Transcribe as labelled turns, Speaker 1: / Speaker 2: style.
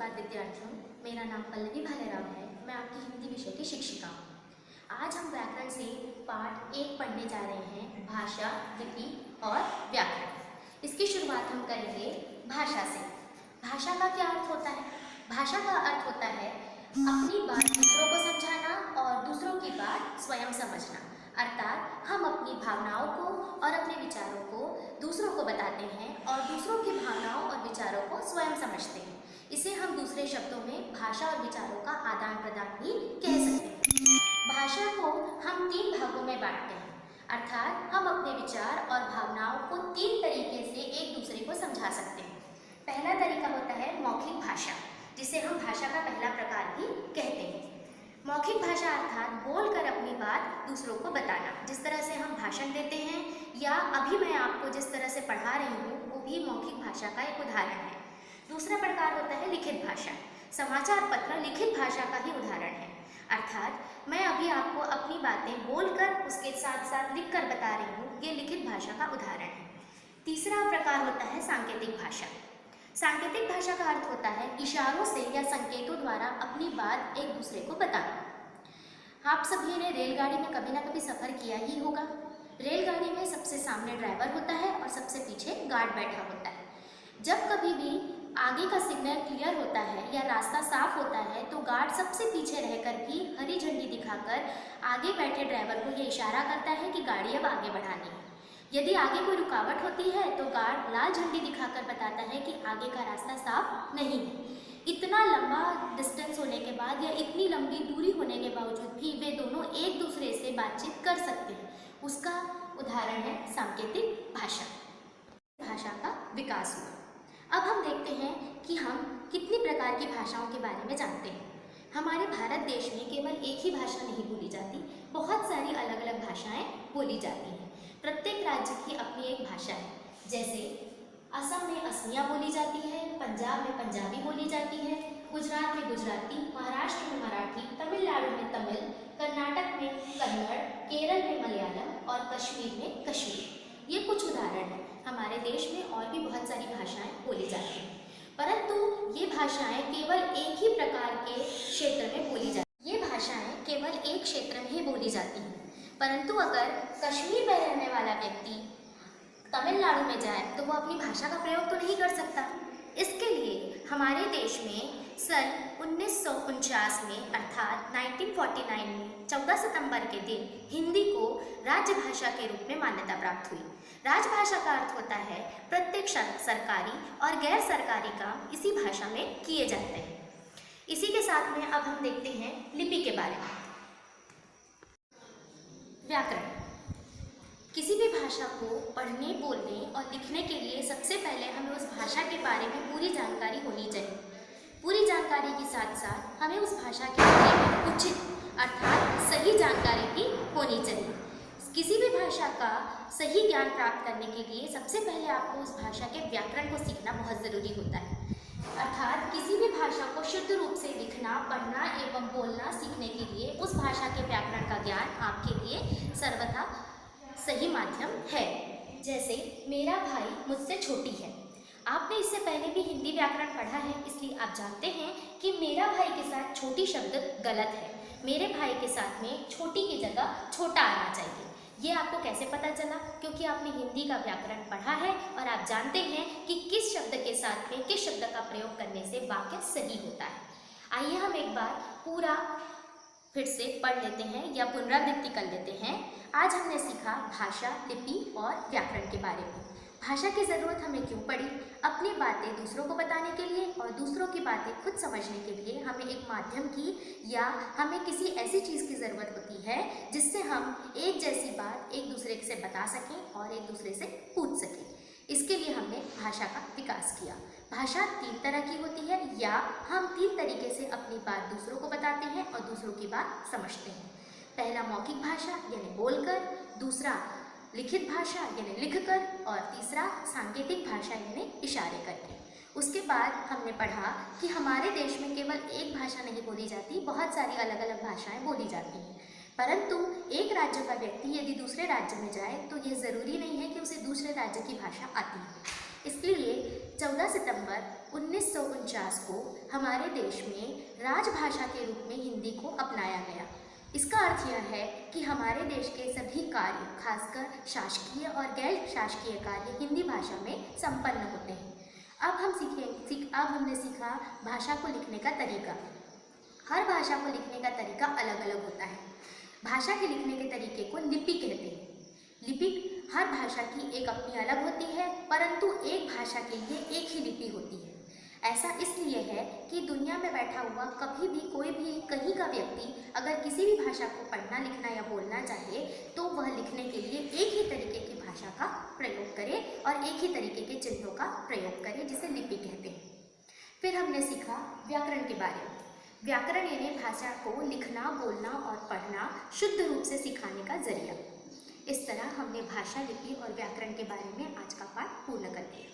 Speaker 1: सुप्रभात विद्यार्थियों, मेरा नाम पल्लवी भालेराव है। मैं आपकी हिंदी विषय की शिक्षिका हूँ। आज हम व्याकरण से पाठ 1 पढ़ने जा रहे हैं, भाषा, लिपि और व्याकरण। इसकी शुरुआत हम करेंगे भाषा से। भाषा का क्या अर्थ होता है? भाषा का अर्थ होता है अपनी बात दूसरों को समझाना और दूसरों की बात स्वयं समझना। अर्थात हम अपनी भावनाओं को और अपने विचारों को दूसरों को बताते हैं और दूसरों की भावनाओं और विचारों को स्वयं समझते हैं। इसे हम दूसरे शब्दों में भाषा और विचारों का आदान प्रदान भी कह सकते हैं। भाषा को हम 3 भागों में बांटते हैं, अर्थात हम अपने विचार और भावनाओं को 3 तरीके से एक दूसरे को समझा सकते हैं। पहला तरीका होता है मौखिक भाषा, जिसे हम भाषा का पहला प्रकार भी कहते हैं। मौखिक भाषा अर्थात बोलकर अपनी बात दूसरों को बताना, जिस तरह से हम भाषण देते हैं या अभी मैं आपको जिस तरह से पढ़ा रही हूँ, वो भी मौखिक भाषा का एक उदाहरण है। दूसरा प्रकार होता है लिखित भाषा। समाचार पत्र लिखित भाषा का ही उदाहरण है, अर्थात मैं अभी आपको अपनी बातें बोलकर उसके साथ साथ लिखकर बता रही हूँ, ये लिखित भाषा का उदाहरण है। तीसरा प्रकार होता है सांकेतिक भाषा। सांकेतिक भाषा का अर्थ होता है इशारों से या संकेतों द्वारा अपनी बात एक दूसरे को बताना। आप सभी ने रेलगाड़ी में कभी ना कभी सफ़र किया ही होगा। रेलगाड़ी में सबसे सामने ड्राइवर होता है और सबसे पीछे गार्ड बैठा होता है। जब कभी भी आगे का सिग्नल क्लियर होता है या रास्ता साफ होता है तो गार्ड सबसे पीछे रहकर भी हरी झंडी दिखाकर आगे बैठे ड्राइवर को ये इशारा करता है कि गाड़ी अब आगे बढ़ानी है। यदि आगे कोई रुकावट होती है तो गार्ड लाल झंडी दिखाकर बताता है कि आगे का रास्ता साफ नहीं है। इतना लंबा डिस्टेंस होने के बाद या इतनी लंबी दूरी होने के बावजूद भी वे दोनों एक दूसरे से बातचीत कर सकते हैं। उसका उदाहरण है सांकेतिक भाषा। भाषा का विकास हुआ। अब हम देखते हैं कि हम कितनी प्रकार की भाषाओं के बारे में जानते हैं। हमारे भारत देश में केवल एक ही भाषा नहीं बोली जाती, बहुत सारी अलग अलग भाषाएं बोली जाती हैं। प्रत्येक राज्य की अपनी एक भाषा है। जैसे असम में असमिया बोली जाती है, पंजाब में पंजाबी बोली जाती है, गुजरात में गुजराती, महाराष्ट्र में मराठी, तमिलनाडु में तमिल, कर्नाटक में कन्नड़, केरल में मलयालम और कश्मीर में कश्मीरी। ये कुछ उदाहरण हैं। हमारे देश में और भी बहुत सारी भाषाएं बोली जाती हैं, परंतु ये भाषाएं केवल एक ही प्रकार के क्षेत्र में बोली जाती हैं। ये भाषाएं केवल एक क्षेत्र में ही बोली जाती हैं, परंतु अगर कश्मीर में रहने वाला व्यक्ति तमिलनाडु में जाए तो वो अपनी भाषा का प्रयोग तो नहीं कर सकता। इसके लिए हमारे देश में सन 1949 में अर्थात 1949 में 14 सितंबर के दिन हिंदी को राजभाषा के रूप में मान्यता प्राप्त हुई। राजभाषा का अर्थ होता है प्रत्येक सरकारी और गैर सरकारी काम इसी भाषा में किए जाते हैं। इसी के साथ में अब हम देखते हैं लिपि के बारे में। व्याकरण। किसी भी भाषा को पढ़ने, बोलने और लिखने के लिए सबसे पहले हमें उस भाषा के बारे में पूरी जानकारी होनी चाहिए। पूरी जानकारी के साथ साथ हमें उस भाषा के बारे में उचित अर्थात सही जानकारी भी होनी चाहिए। किसी भी भाषा का सही ज्ञान प्राप्त करने के लिए सबसे पहले आपको उस भाषा के व्याकरण को सीखना बहुत ज़रूरी होता है। अर्थात किसी भी भाषा को शुद्ध रूप से लिखना, पढ़ना एवं बोलना सीखने के लिए उस भाषा के व्याकरण का ज्ञान आपके लिए सर्वथा सही माध्यम है। जैसे मेरा भाई मुझसे छोटी है। आपने इससे पहले भी हिंदी व्याकरण पढ़ा है, इसलिए आप जानते हैं कि मेरा भाई के साथ छोटी शब्द गलत है। मेरे भाई के साथ में छोटी की जगह छोटा आना चाहिए। ये आपको कैसे पता चला? क्योंकि आपने हिंदी का व्याकरण पढ़ा है और आप जानते हैं कि किस शब्द के साथ में किस शब्द का प्रयोग करने से वाक्य सही होता है। आइए हम एक बार पूरा फिर से पढ़ लेते हैं या पुनरावृत्ति कर लेते हैं। आज हमने सीखा भाषा, लिपि और व्याकरण के बारे में। भाषा की ज़रूरत हमें क्यों पड़ी? अपनी बातें दूसरों को बताने के लिए और दूसरों की बातें खुद समझने के लिए हमें एक माध्यम की या हमें किसी ऐसी चीज़ की ज़रूरत होती है जिससे हम एक जैसी बात एक दूसरे से बता सकें और एक दूसरे से पूछ सकें। इसके लिए हमने भाषा का विकास किया। भाषा 3 तरह की होती है या हम 3 तरीके से अपनी बात दूसरों को बताते हैं और दूसरों की बात समझते हैं। पहला मौखिक भाषा यानी बोलकर, दूसरा लिखित भाषा यानी लिखकर और तीसरा सांकेतिक भाषा यानी इशारे करके। उसके बाद हमने पढ़ा कि हमारे देश में केवल एक भाषा नहीं बोली जाती, बहुत सारी अलग अलग भाषाएं बोली जाती हैं। परंतु एक राज्य का व्यक्ति यदि दूसरे राज्य में जाए तो यह ज़रूरी नहीं है कि उसे दूसरे राज्य की भाषा आती है। इसलिए 14 सितंबर 1949 को हमारे देश में राजभाषा के रूप में हिंदी को अपनाया गया। इसका अर्थ यह है कि हमारे देश के सभी कार्य, खासकर शासकीय और गैर शासकीय कार्य हिंदी भाषा में संपन्न होते हैं। अब हमने सीखा भाषा को लिखने का तरीका। हर भाषा को लिखने का तरीका अलग अलग होता है। भाषा के लिखने के तरीके को लिपि कहते हैं। लिपि हर भाषा की एक अपनी अलग होती है, परंतु एक भाषा के लिए एक ही लिपि होती है। ऐसा इसलिए है कि दुनिया में बैठा हुआ कभी भी कोई भी कहीं का व्यक्ति अगर किसी भी भाषा को पढ़ना, लिखना या बोलना चाहे तो वह लिखने के लिए एक ही तरीके की भाषा का प्रयोग करे और एक ही तरीके के चिन्हों का प्रयोग करे, जिसे लिपि कहते हैं। फिर हमने सीखा व्याकरण के बारे में। व्याकरण यानी भाषा को लिखना, बोलना और पढ़ना शुद्ध रूप से सिखाने का जरिया। इस तरह हमने भाषा, लिपि और व्याकरण के बारे में आज का पाठ पूर्ण कर दिया।